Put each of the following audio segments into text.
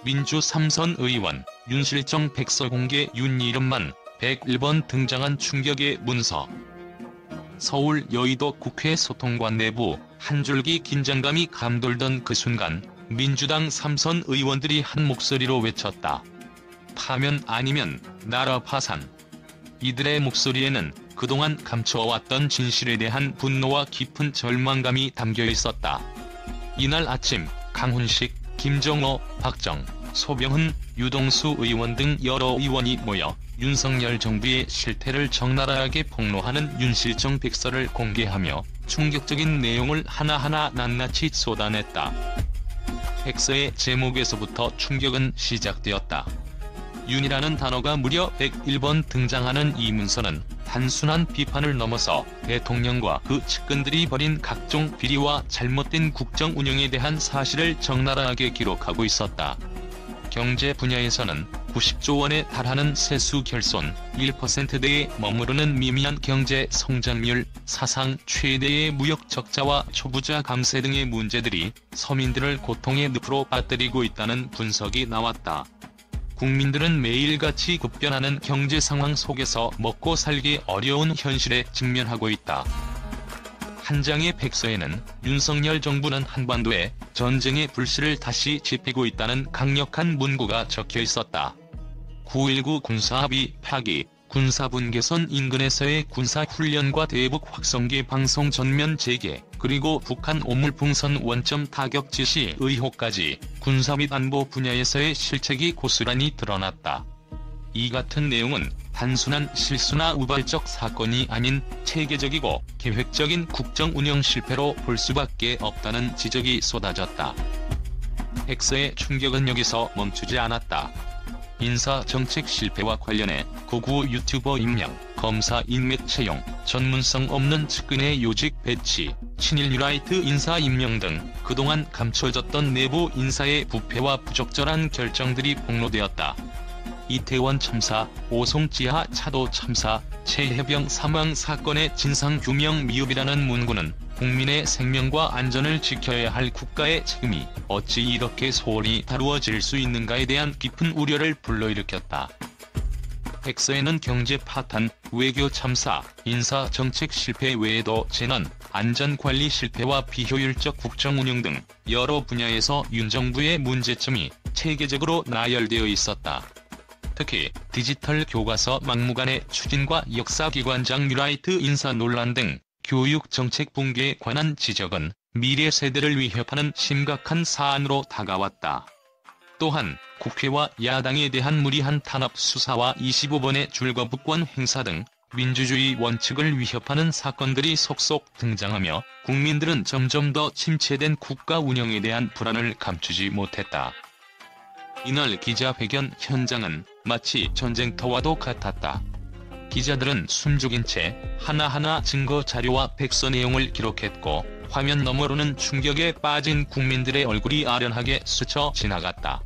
민주 3선 의원, 윤실정 백서 공개 윤 이름만 101번 등장한 충격의 문서. 서울 여의도 국회 소통관 내부 한 줄기 긴장감이 감돌던 그 순간 민주당 3선 의원들이 한 목소리로 외쳤다. 파면 아니면 나라 파산. 이들의 목소리에는 그동안 감춰왔던 진실에 대한 분노와 깊은 절망감이 담겨 있었다. 이날 아침 강훈식, 김정호, 박정, 소병훈, 유동수 의원 등 여러 의원이 모여 윤석열 정부의 실태를 적나라하게 폭로하는 윤실정 백서를 공개하며 충격적인 내용을 하나하나 낱낱이 쏟아냈다. 백서의 제목에서부터 충격은 시작되었다. 윤이라는 단어가 무려 101번 등장하는 이 문서는 단순한 비판을 넘어서 대통령과 그 측근들이 벌인 각종 비리와 잘못된 국정 운영에 대한 사실을 적나라하게 기록하고 있었다. 경제 분야에서는 90조 원에 달하는 세수 결손, 1%대에 머무르는 미미한 경제 성장률, 사상 최대의 무역 적자와 초부자 감세 등의 문제들이 서민들을 고통의 늪으로 빠뜨리고 있다는 분석이 나왔다. 국민들은 매일같이 급변하는 경제 상황 속에서 먹고 살기 어려운 현실에 직면하고 있다. 한 장의 백서에는 윤석열 정부는 한반도에 전쟁의 불씨를 다시 지피고 있다는 강력한 문구가 적혀 있었다. 9.19 군사합의 파기, 군사분계선 인근에서의 군사훈련과 대북 확성기 방송 전면 재개, 그리고 북한 오물풍선 원점 타격 지시 의혹까지 군사 및 안보 분야에서의 실책이 고스란히 드러났다. 이 같은 내용은 단순한 실수나 우발적 사건이 아닌 체계적이고 계획적인 국정 운영 실패로 볼 수밖에 없다는 지적이 쏟아졌다. 백서의 충격은 여기서 멈추지 않았다. 인사정책 실패와 관련해 극우 유튜버 임명, 검사 인맥 채용, 전문성 없는 측근의 요직 배치, 친일 뉴라이트 인사 임명 등 그동안 감춰졌던 내부 인사의 부패와 부적절한 결정들이 폭로되었다. 이태원 참사, 오송 지하 차도 참사, 최혜병 사망 사건의 진상규명 미흡이라는 문구는 국민의 생명과 안전을 지켜야 할 국가의 책임이 어찌 이렇게 소홀히 다루어질 수 있는가에 대한 깊은 우려를 불러일으켰다. 백서에는 경제 파탄, 외교 참사, 인사 정책 실패 외에도 재난, 안전관리 실패와 비효율적 국정 운영 등 여러 분야에서 윤 정부의 문제점이 체계적으로 나열되어 있었다. 특히 디지털 교과서 막무가내 추진과 역사기관장 뉴라이트 인사 논란 등 교육 정책 붕괴에 관한 지적은 미래 세대를 위협하는 심각한 사안으로 다가왔다. 또한 국회와 야당에 대한 무리한 탄압 수사와 25번의 줄거부권 행사 등 민주주의 원칙을 위협하는 사건들이 속속 등장하며 국민들은 점점 더 침체된 국가 운영에 대한 불안을 감추지 못했다. 이날 기자회견 현장은 마치 전쟁터와도 같았다. 기자들은 숨죽인 채 하나하나 증거 자료와 백서 내용을 기록했고 화면 너머로는 충격에 빠진 국민들의 얼굴이 아련하게 스쳐 지나갔다.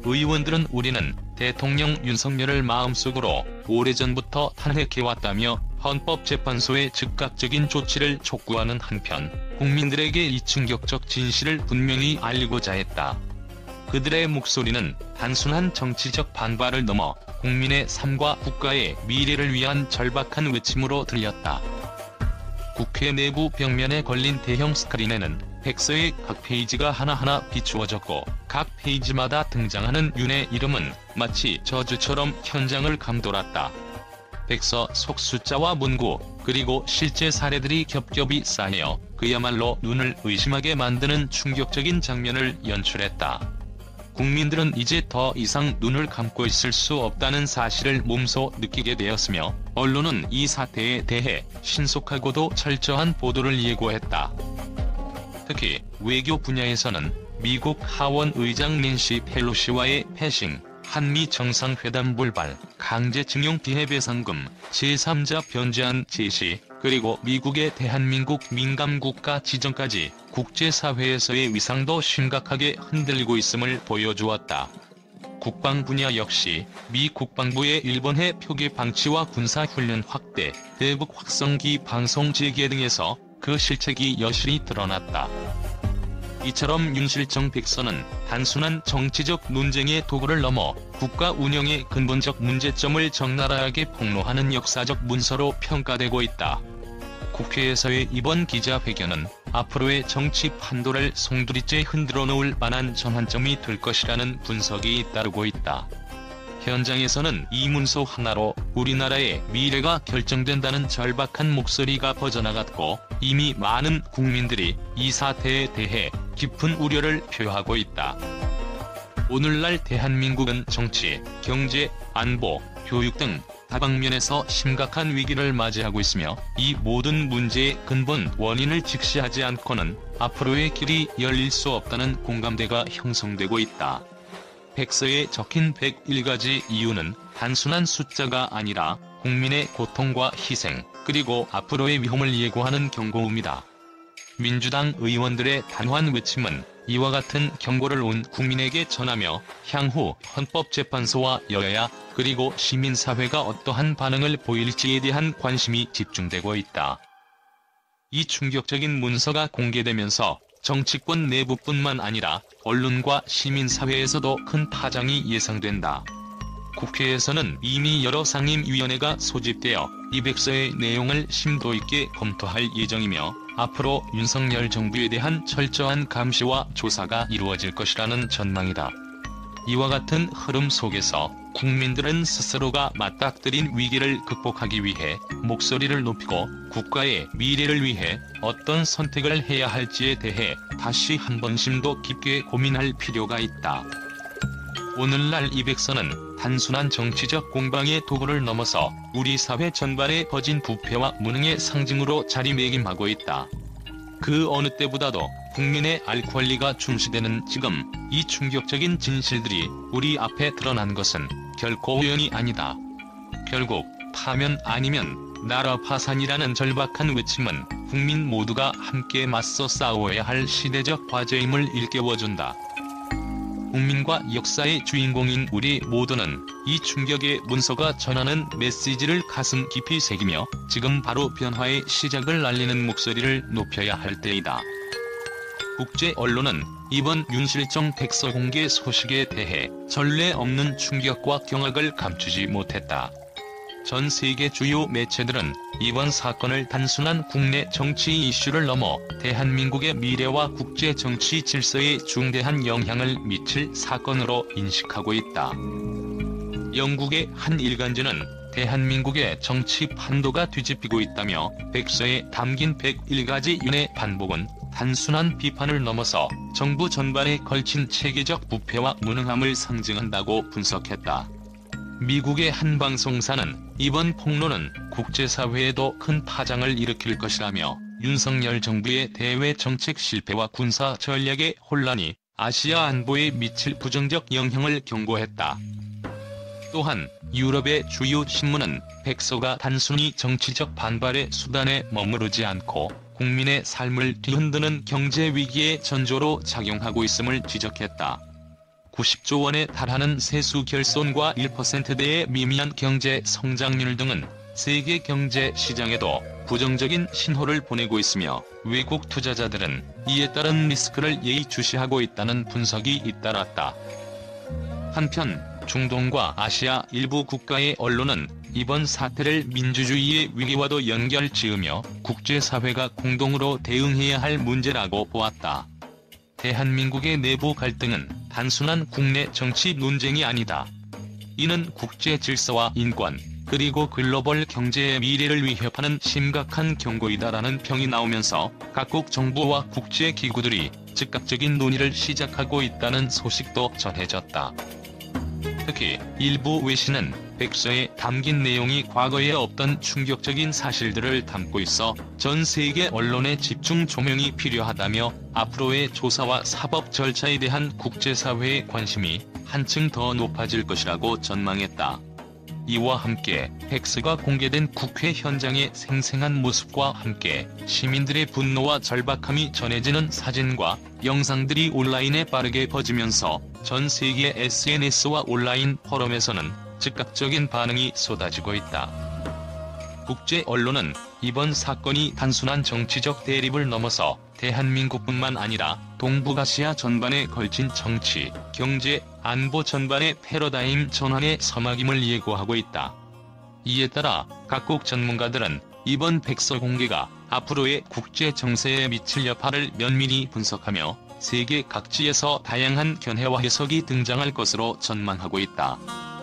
의원들은 우리는 대통령 윤석열을 마음속으로 오래전부터 탄핵해왔다며 헌법재판소의 즉각적인 조치를 촉구하는 한편 국민들에게 이 충격적 진실을 분명히 알리고자 했다. 그들의 목소리는 단순한 정치적 반발을 넘어 국민의 삶과 국가의 미래를 위한 절박한 외침으로 들렸다. 국회 내부 벽면에 걸린 대형 스크린에는 백서의 각 페이지가 하나하나 비추어졌고 각 페이지마다 등장하는 윤의 이름은 마치 저주처럼 현장을 감돌았다. 백서 속 숫자와 문구, 그리고 실제 사례들이 겹겹이 쌓여 그야말로 눈을 의심하게 만드는 충격적인 장면을 연출했다. 국민들은 이제 더 이상 눈을 감고 있을 수 없다는 사실을 몸소 느끼게 되었으며 언론은 이 사태에 대해 신속하고도 철저한 보도를 예고했다. 특히 외교 분야에서는 미국 하원 의장 낸시 펠로시와의 패싱, 한미 정상회담 불발, 강제징용 피해 배상금, 제3자 변제안 제시, 그리고 미국의 대한민국 민감국가 지정까지 국제사회에서의 위상도 심각하게 흔들리고 있음을 보여주었다. 국방 분야 역시 미 국방부의 일본해 표기 방치와 군사훈련 확대, 대북 확성기 방송 재개 등에서 그 실책이 여실히 드러났다. 이처럼 윤실정 백서는 단순한 정치적 논쟁의 도구를 넘어 국가 운영의 근본적 문제점을 적나라하게 폭로하는 역사적 문서로 평가되고 있다. 국회에서의 이번 기자회견은 앞으로의 정치 판도를 송두리째 흔들어 놓을 만한 전환점이 될 것이라는 분석이 잇따르고 있다. 현장에서는 이 문서 하나로 우리나라의 미래가 결정된다는 절박한 목소리가 퍼져나갔고, 이미 많은 국민들이 이 사태에 대해 깊은 우려를 표하고 있다. 오늘날 대한민국은 정치, 경제, 안보, 교육 등 다방면에서 심각한 위기를 맞이하고 있으며, 이 모든 문제의 근본 원인을 직시하지 않고는 앞으로의 길이 열릴 수 없다는 공감대가 형성되고 있다. 백서에 적힌 101가지 이유는 단순한 숫자가 아니라 국민의 고통과 희생, 그리고 앞으로의 위험을 예고하는 경고음이다. 민주당 의원들의 단호한 외침은 이와 같은 경고를 온 국민에게 전하며 향후 헌법재판소와 여야, 그리고 시민사회가 어떠한 반응을 보일지에 대한 관심이 집중되고 있다. 이 충격적인 문서가 공개되면서 정치권 내부뿐만 아니라 언론과 시민사회에서도 큰 파장이 예상된다. 국회에서는 이미 여러 상임위원회가 소집되어 이 백서의 내용을 심도 있게 검토할 예정이며, 앞으로 윤석열 정부에 대한 철저한 감시와 조사가 이루어질 것이라는 전망이다. 이와 같은 흐름 속에서 국민들은 스스로가 맞닥뜨린 위기를 극복하기 위해 목소리를 높이고 국가의 미래를 위해 어떤 선택을 해야 할지에 대해 다시 한번 심도 깊게 고민할 필요가 있다. 오늘날 이 백서는 단순한 정치적 공방의 도구를 넘어서 우리 사회 전반에 퍼진 부패와 무능의 상징으로 자리매김하고 있다. 그 어느 때보다도 국민의 알 권리가 중시되는 지금, 이 충격적인 진실들이 우리 앞에 드러난 것은 결코 우연이 아니다. 결국 파면 아니면 나라 파산이라는 절박한 외침은 국민 모두가 함께 맞서 싸워야 할 시대적 과제임을 일깨워준다. 국민과 역사의 주인공인 우리 모두는 이 충격의 문서가 전하는 메시지를 가슴 깊이 새기며 지금 바로 변화의 시작을 알리는 목소리를 높여야 할 때이다. 국제 언론은 이번 윤실정 백서 공개 소식에 대해 전례 없는 충격과 경악을 감추지 못했다. 전 세계 주요 매체들은 이번 사건을 단순한 국내 정치 이슈를 넘어 대한민국의 미래와 국제 정치 질서에 중대한 영향을 미칠 사건으로 인식하고 있다. 영국의 한 일간지는 대한민국의 정치 판도가 뒤집히고 있다며 백서에 담긴 101가지 윤의 반복은 단순한 비판을 넘어서 정부 전반에 걸친 체계적 부패와 무능함을 상징한다고 분석했다. 미국의 한 방송사는 이번 폭로는 국제사회에도 큰 파장을 일으킬 것이라며 윤석열 정부의 대외 정책 실패와 군사 전략의 혼란이 아시아 안보에 미칠 부정적 영향을 경고했다. 또한 유럽의 주요 신문은 백서가 단순히 정치적 반발의 수단에 머무르지 않고 국민의 삶을 뒤흔드는 경제 위기의 전조로 작용하고 있음을 지적했다. 90조 원에 달하는 세수 결손과 1%대의 미미한 경제 성장률 등은 세계 경제 시장에도 부정적인 신호를 보내고 있으며, 외국 투자자들은 이에 따른 리스크를 예의주시하고 있다는 분석이 잇따랐다. 한편 중동과 아시아 일부 국가의 언론은 이번 사태를 민주주의의 위기와도 연결지으며 국제사회가 공동으로 대응해야 할 문제라고 보았다. 대한민국의 내부 갈등은 단순한 국내 정치 논쟁이 아니다. 이는 국제 질서와 인권, 그리고 글로벌 경제의 미래를 위협하는 심각한 경고이다라는 평이 나오면서 각국 정부와 국제 기구들이 즉각적인 논의를 시작하고 있다는 소식도 전해졌다. 특히 일부 외신은 백서에 담긴 내용이 과거에 없던 충격적인 사실들을 담고 있어 전 세계 언론의 집중 조명이 필요하다며 앞으로의 조사와 사법 절차에 대한 국제사회의 관심이 한층 더 높아질 것이라고 전망했다. 이와 함께 백서가 공개된 국회 현장의 생생한 모습과 함께 시민들의 분노와 절박함이 전해지는 사진과 영상들이 온라인에 빠르게 퍼지면서 전 세계 SNS와 온라인 포럼에서는 즉각적인 반응이 쏟아지고 있다. 국제 언론은 이번 사건이 단순한 정치적 대립을 넘어서 대한민국뿐만 아니라 동북아시아 전반에 걸친 정치, 경제, 안보 전반의 패러다임 전환의 서막임을 예고하고 있다. 이에 따라 각국 전문가들은 이번 백서 공개가 앞으로의 국제 정세에 미칠 여파를 면밀히 분석하며 세계 각지에서 다양한 견해와 해석이 등장할 것으로 전망하고 있다.